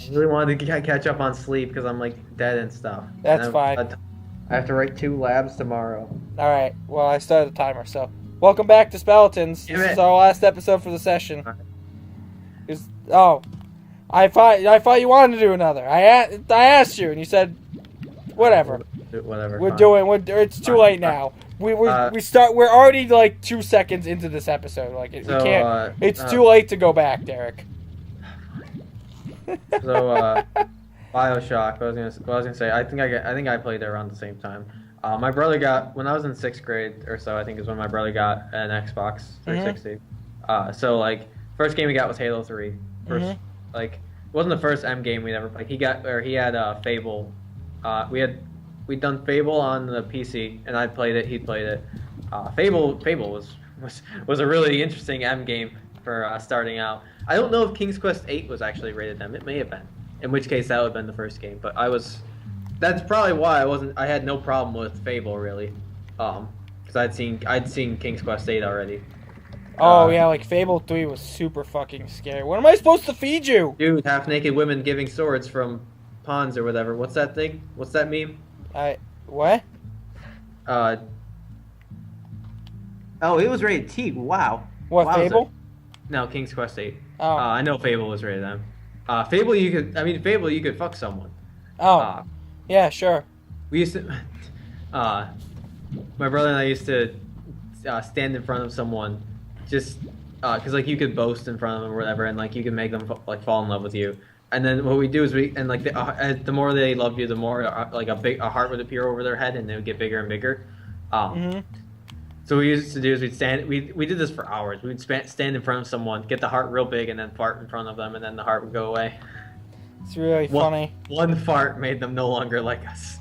really wanted to catch up on sleep because I'm like dead and stuff. That's And fine. I have to write 2 labs tomorrow. All right. Well, I started the timer, so welcome back to Speletons. Damn This is it! our last episode for the session. Alright. Oh, I thought you wanted to do another. I asked you, and you said whatever. Whatever. We're fine. doing. It's too Fine, late fine. now. We start. We're already like 2 seconds into this episode. Like we So, can't. It's too late to go back, Derek. So, BioShock. What I was gonna say. I think I played it around the same time. My brother got when I was in 6th grade or so. I think is when my brother got an Xbox 360. So like first game he got was Halo 3. First like it wasn't the first M game we'd ever played. He had Fable. We'd done Fable on the PC and I played it. He played it. Fable was a really interesting M game for starting out. I don't know if King's Quest 8 was actually rated M. It may have been. In which case that would have been the first game. But that's probably why I had no problem with Fable really. Because I'd seen King's Quest 8 already. Oh yeah, like Fable 3 was super fucking scary. What am I supposed to feed you? Dude, half naked women giving swords from ponds or whatever. What's that thing? What's that meme? What? Oh, it was rated T. Wow. What, Fable? No, King's Quest 8. Oh. I know Fable was rated M. Fable you could fuck someone. Oh. Yeah, sure. We used to my brother and I used to stand in front of someone just because like you could boast in front of them or whatever, and like you could make them like fall in love with you. And then what we do is the more they loved you, the more like a heart would appear over their head, and they would get bigger and bigger. So what we used to do is we did this for hours. We'd stand in front of someone, get the heart real big, and then fart in front of them, and then the heart would go away. It's really funny. One fart made them no longer like us.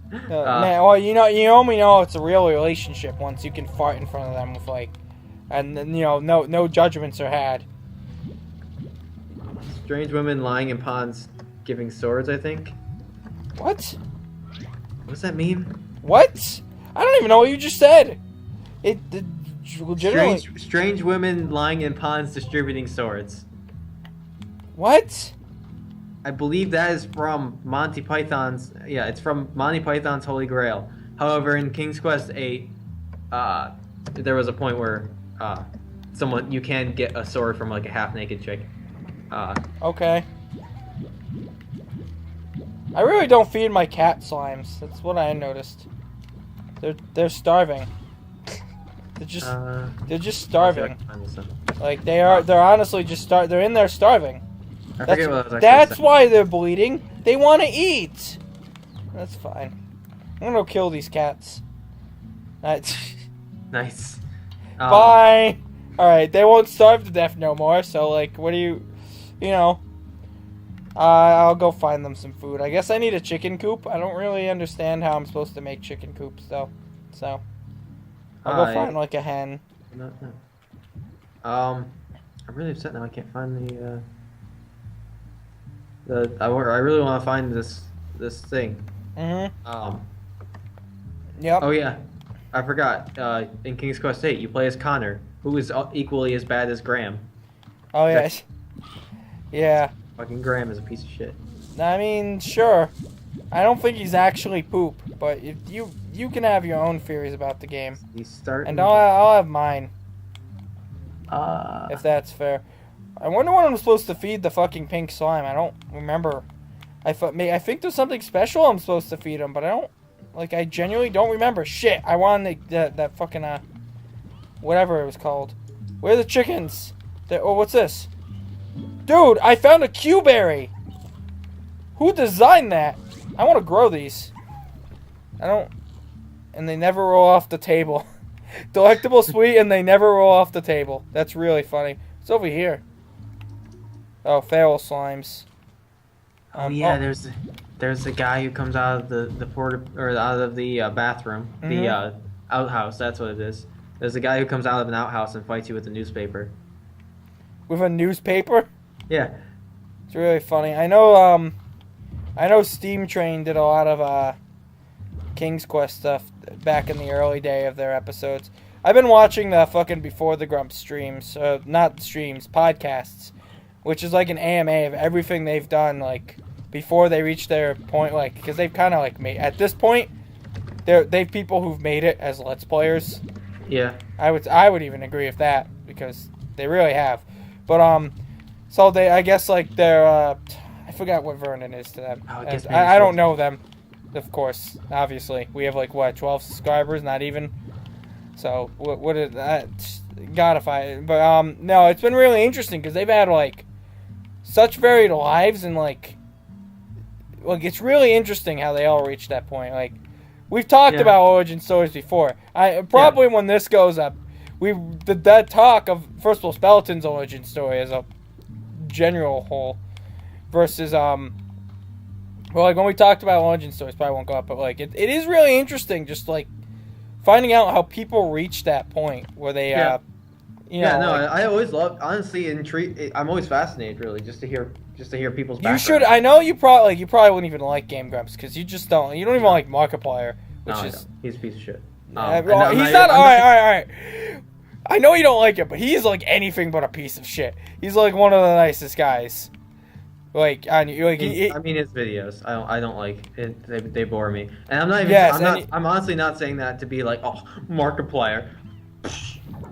Man, well, you only know it's a real relationship once you can fart in front of them with like, and then no judgments are had. Strange women lying in ponds giving swords, I think. What? What's that mean? What? I don't even know what you just said. It legitimately. Strange women lying in ponds distributing swords. What? I believe that is from Monty Python's. Yeah, it's from Monty Python's Holy Grail. However, in King's Quest 8, there was a point where you can get a sword from like a half-naked chick. Okay. I really don't feed my cat slimes. That's what I noticed. They're starving. They're just starving. Like they're honestly just they're in there starving. That's why they're bleeding. They want to eat. That's fine. I'm gonna go kill these cats. Nice. Bye. All right, they won't starve to death no more. So like, what do you know? I'll go find them some food. I guess I need a chicken coop. I don't really understand how I'm supposed to make chicken coops though. So I'll go find like a hen. No. I'm really upset now. I can't find I really want to find this thing. Yep. Oh yeah, I forgot. In King's Quest 8, you play as Connor, who is equally as bad as Graham. Oh yes. Yeah. Fucking Graham is a piece of shit. I mean, sure. I don't think he's actually poop, but if you can have your own theories about the game. He's starting. And I'll have mine. If that's fair. I wonder what I'm supposed to feed the fucking pink slime. I don't remember. I think there's something special I'm supposed to feed him, but I genuinely don't remember. Shit, I wanted that fucking, whatever it was called. Where are the chickens? Oh, what's this? Dude, I found a Q-berry! Who designed that? I want to grow these. And they never roll off the table. Delectable sweet, and they never roll off the table. That's really funny. It's over here. Oh, feral slimes. There's a guy who comes out of the bathroom, the outhouse. That's what it is. There's a guy who comes out of an outhouse and fights you with a newspaper. With a newspaper? Yeah. It's really funny. I know Steam Train did a lot of King's Quest stuff back in the early day of their episodes. I've been watching the fucking Before the Grump streams, not streams, podcasts, which is like an AMA of everything they've done, like before they reach their point, like because they've kind of like made at this point, they've people who've made it as Let's Players. Yeah. I would even agree with that because they really have, but so I guess like they're I forgot what Vernon is to them. Oh, I don't know them, of course. Obviously, we have like what 12 subscribers, not even. So what is that? Gotta fight. But no, it's been really interesting because they've had like such varied lives and like it's really interesting how they all reach that point. Like we've talked about origin stories before. When this goes up, that talk of first of all Speletons' origin story as a general whole versus like when we talked about origin stories probably won't go up, but like it is really interesting just like finding out how people reach that point where they I always love, honestly, I'm always fascinated really just to hear people's background. You should. I know you probably wouldn't even like Game Grumps because you just don't. You don't even like Markiplier, which is he's a piece of shit. He's not. All right. I know you don't like it, but he's like anything but a piece of shit. He's like one of the nicest guys. Like, I mean, his videos. I don't like it. They bore me, and I'm not even. I'm honestly not saying that to be like, oh, Markiplier.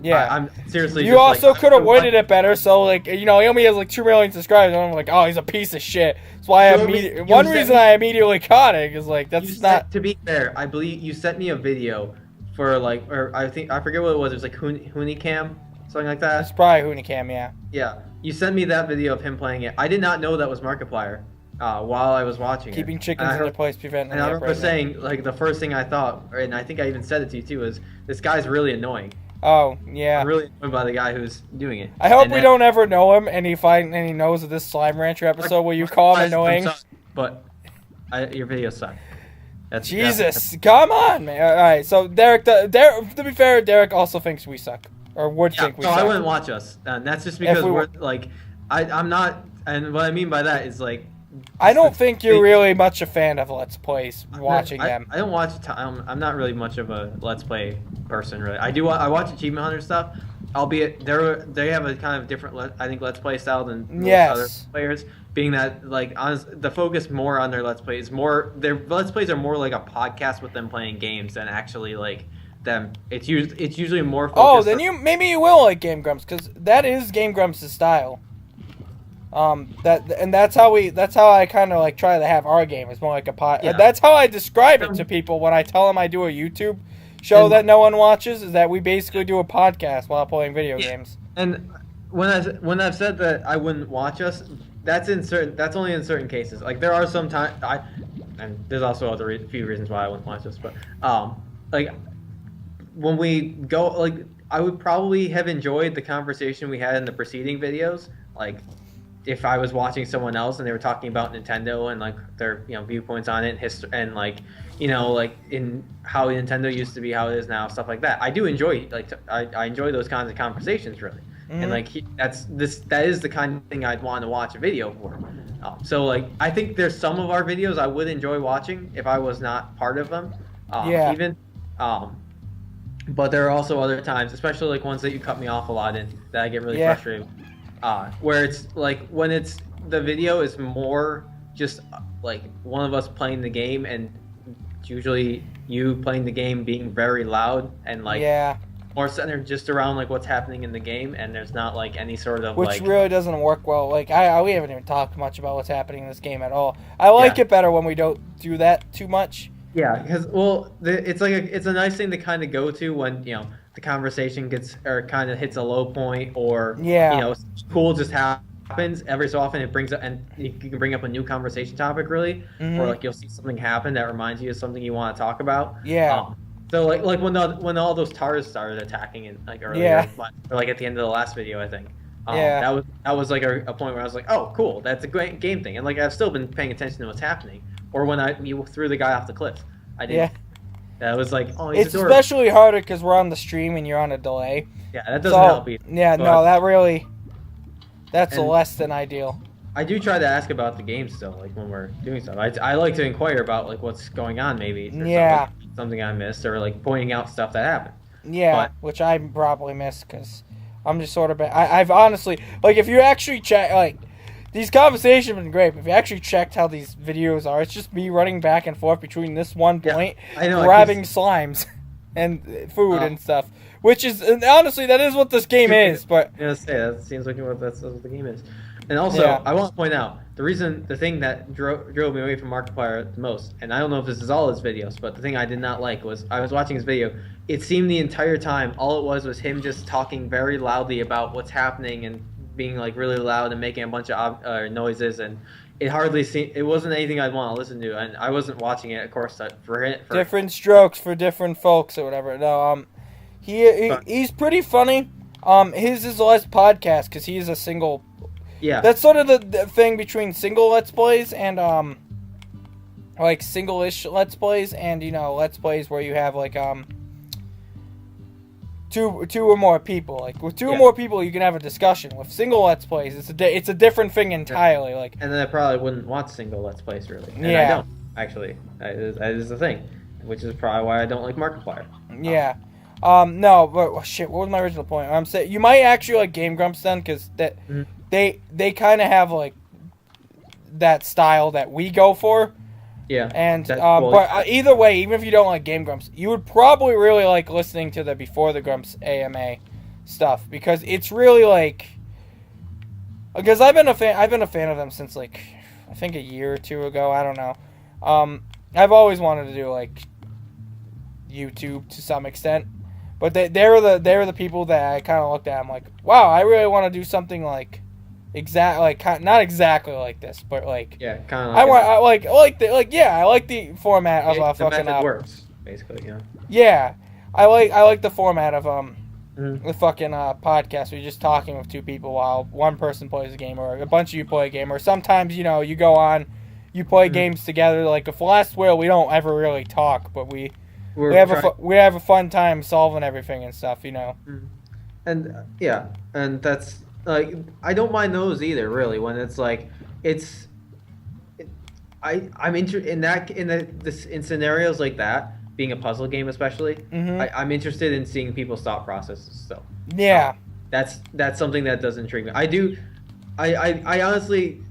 Yeah, I'm seriously. You also could have worded it better. So like, he only has like 2 million subscribers, and I'm like, oh, he's a piece of shit. That's why I immediately caught it is like that's not. To be fair, I believe you sent me a video for like, or I forget what it was. It was like Hunicam, something like that. It's probably Hunicam, yeah. Yeah, you sent me that video of him playing it. I did not know that was Markiplier while I was watching Keeping chickens in their place, preventing. And I remember saying like the first thing I thought, and I think I even said it to you too, is this guy's really annoying. Oh yeah, I'm really annoyed by the guy who's doing it. I hope we don't ever know him, and he knows of this Slime Rancher episode where you call him annoying. But your videos suck. Jesus, come on, man! All right, so Derek. To be fair, Derek also thinks we suck, or would think we suck. I wouldn't watch us, and that's just because we're like, I'm not, and what I mean by that is like. I don't think you're really much a fan of Let's Plays watching them. I don't watch. I'm not really much of a Let's Play person, really. I watch Achievement Hunter stuff, albeit they have a kind of different, I think, Let's Play style than most other players. Being that, like, the focus more on their Let's Play is more. Their Let's Plays are more like a podcast with them playing games than actually like them. It's usually more focused. Oh, then maybe you will like Game Grumps because that is Game Grumps' style. That's how I kind of like try to have our game. It's more like a pod. Yeah. That's how I describe it to people when I tell them I do a YouTube show that no one watches. Is that we basically do a podcast while playing video games. And when I've said that I wouldn't watch us, that's only in certain cases. Like there are some times and there's also few reasons why I wouldn't watch us, but like when we go, like I would probably have enjoyed the conversation we had in the preceding videos, like. If I was watching someone else and they were talking about Nintendo and like their viewpoints on it, and like like in how Nintendo used to be, how it is now, stuff like that. I do enjoy I enjoy those kinds of conversations really, and like that is the kind of thing I'd want to watch a video for. So like I think there's some of our videos I would enjoy watching if I was not part of them. But there are also other times, especially like ones that you cut me off a lot in, that I get really frustrated. Where it's like when the video is more just like one of us playing the game, and it's usually you playing the game being very loud and like more centered just around like what's happening in the game, and there's not like any sort of which really doesn't work well. Like we haven't even talked much about what's happening in this game at all. I like it better when we don't do that too much. Yeah, because it's a nice thing to kind of go to when the conversation kind of hits a low point, or cool just happens every so often. It brings up, and you can bring up a new conversation topic really, or like you'll see something happen that reminds you of something you want to talk about. So like when all those tars started attacking in like earlier, or like at the end of the last video, I think. That was like a point where I was like, oh cool, that's a great game thing, and like I've still been paying attention to what's happening. Or when you threw the guy off the cliff, I did. Yeah. That was like, oh, he's adorable. Especially harder because we're on the stream and you're on a delay. Yeah, that doesn't help either. Yeah, no, that's less than ideal. I do try to ask about the game still, like when we're doing stuff. I like to inquire about like what's going on, maybe. Or something I missed, or like pointing out stuff that happened. Yeah, which I probably missed because I'm just sort of. I've honestly, like, if you actually check, like, these conversations have been great. But if you actually checked how these videos are, it's just me running back and forth between this one point, grabbing slimes and food and stuff. Which is, honestly, that is what this game is. But I was gonna say, that seems like that's what the game is. And also, I want to point out the thing that drove me away from Markiplier the most, and I don't know if this is all his videos, but the thing I did not like was I was watching his video. It seemed the entire time all it was him just talking very loudly about what's happening and being like really loud and making a bunch of noises, and it wasn't anything I'd want to listen to, and I wasn't watching it, of course, for different strokes for different folks or whatever. No, he's pretty funny. His is less podcast because he's a single. Yeah. That's sort of the thing between single Let's Plays and like single-ish Let's Plays and Let's Plays where you have like two or more people. Like with two or more people, you can have a discussion. With single Let's Plays, it's a different thing entirely. Like, and then I probably wouldn't watch single Let's Plays really. And I don't actually. That is the thing, which is probably why I don't like Markiplier. Yeah. No, but shit. What was my original point? I'm saying you might actually like Game Grumps then, because that they kind of have like that style that we go for. Yeah. And but either way, even if you don't like Game Grumps, you would probably really like listening to the Before the Grumps AMA stuff, because it's really like, because I've been a fan of them since like I think a year or two ago. I don't know. I've always wanted to do like YouTube to some extent. But they were the people that I kind of looked at. I'm like, wow, I really want to do something like not exactly like this, but like kind of. I like the format of a fucking. The method works basically, Yeah, I like the format of the fucking podcast where you're just talking with two people while one person plays a game or a bunch of you play a game, or sometimes you go on, you play games together. Like with Last Will, we don't ever really talk, but we have a fun time solving everything and stuff, And and that's like I don't mind those either, really. When it's like I'm interested in scenarios like that, being a puzzle game especially. I'm interested in seeing people's thought processes still. Yeah, that's something that does intrigue me. I honestly,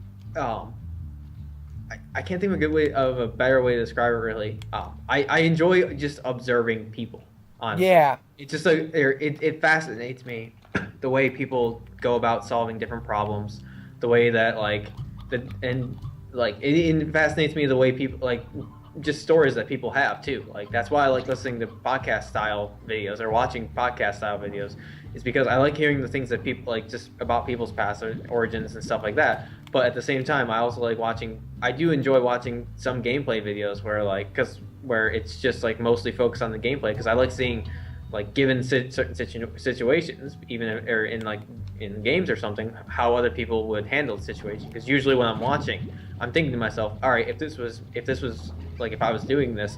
I can't think of a better way to describe it. Really, I enjoy just observing people. Honestly. Yeah, it's just like it fascinates me the way people go about solving different problems, the way that it fascinates me the way people like just stories that people have too. Like that's why I like listening to podcast style videos or watching podcast style videos, is because I like hearing the things that people like just about people's past origins and stuff like that. But at the same time, I also like I do enjoy watching some gameplay videos where it's just like mostly focused on the gameplay, because I like seeing like given certain situations, even or in games or something, how other people would handle the situation. Because usually when I'm watching, I'm thinking to myself, all right, if this was like if I was doing this,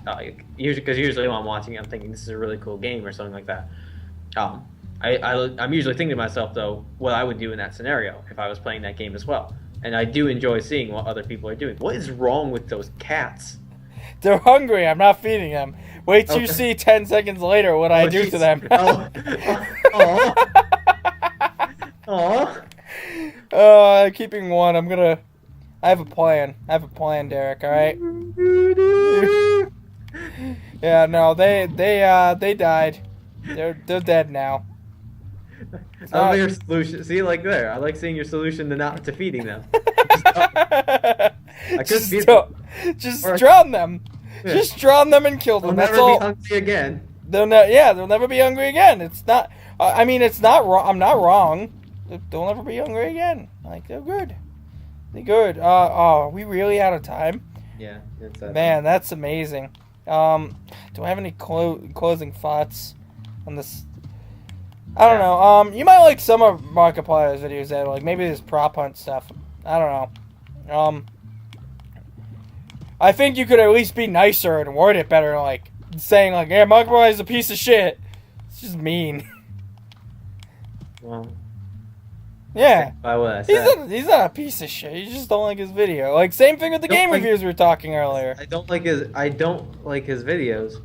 usually when I'm watching, I'm thinking this is a really cool game or something like that. I'm usually thinking to myself though what I would do in that scenario if I was playing that game as well. And I do enjoy seeing what other people are doing. What is wrong with those cats? They're hungry. I'm not feeding them. Wait till you see 10 seconds later what I do to them. Keeping one. I have a plan. Derek. All right. Yeah. No. They died. They're dead now. I like your solution. See, like there. I like seeing your solution to feeding them. Just drown them. Yeah. Just drown them and kill them. They'll That's never all. Be hungry again. They'll never be hungry again. It's not. I mean, it's not wrong. I'm not wrong. They'll never be hungry again. Like they're good. They're good. Are we really out of time? Yeah. Man, that's amazing. Do I have any closing thoughts on this? I don't know. You might like some of Markiplier's videos that like maybe this prop hunt stuff. I don't know. I think you could at least be nicer and word it better, like saying like, "Yeah, Markiplier is a piece of shit." It's just mean. Well. Yeah. By what I said. He's not a piece of shit. You just don't like his video. Like same thing with the game reviews we were talking earlier. I don't like his videos,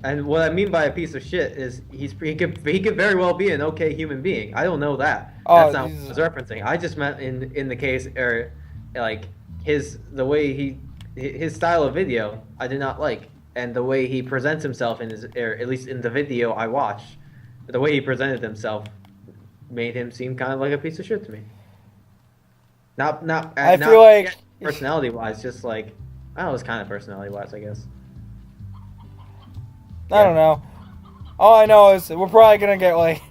And what I mean by a piece of shit is he could very well be an okay human being. I don't know that. Oh, That's not what I was referencing. I just meant in the case or like the way his style of video I did not like, and the way he presents himself in his, or at least in the video I watched, the way he presented himself made him seem kind of like a piece of shit to me. I feel like personality wise, just like I was kind of personality wise, I guess. I don't know. All I know is we're probably gonna get like.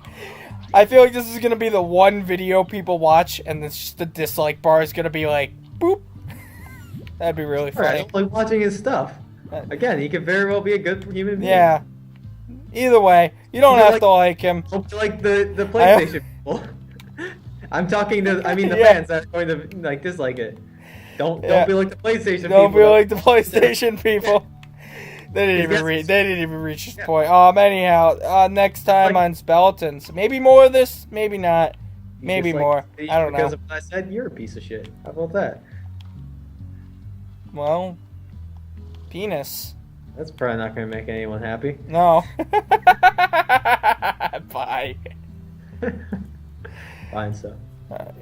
I feel like this is gonna be the one video people watch, and it's just the dislike bar is gonna be like boop. That'd be really funny. I don't like watching his stuff. Again, he could very well be a good human being. Yeah. Either way, you don't have to like him. Like the PlayStation people. I'm talking to. I mean the fans that are going to like dislike it. Don't be like the PlayStation people. Don't be like the PlayStation people. They didn't even reach this point. Anyhow, next time on Speletons. Maybe more of this, maybe not. Maybe more. I don't know. Because of what I said, you're a piece of shit. How about that? Well, penis. That's probably not going to make anyone happy. No. Bye. Fine, so. All right.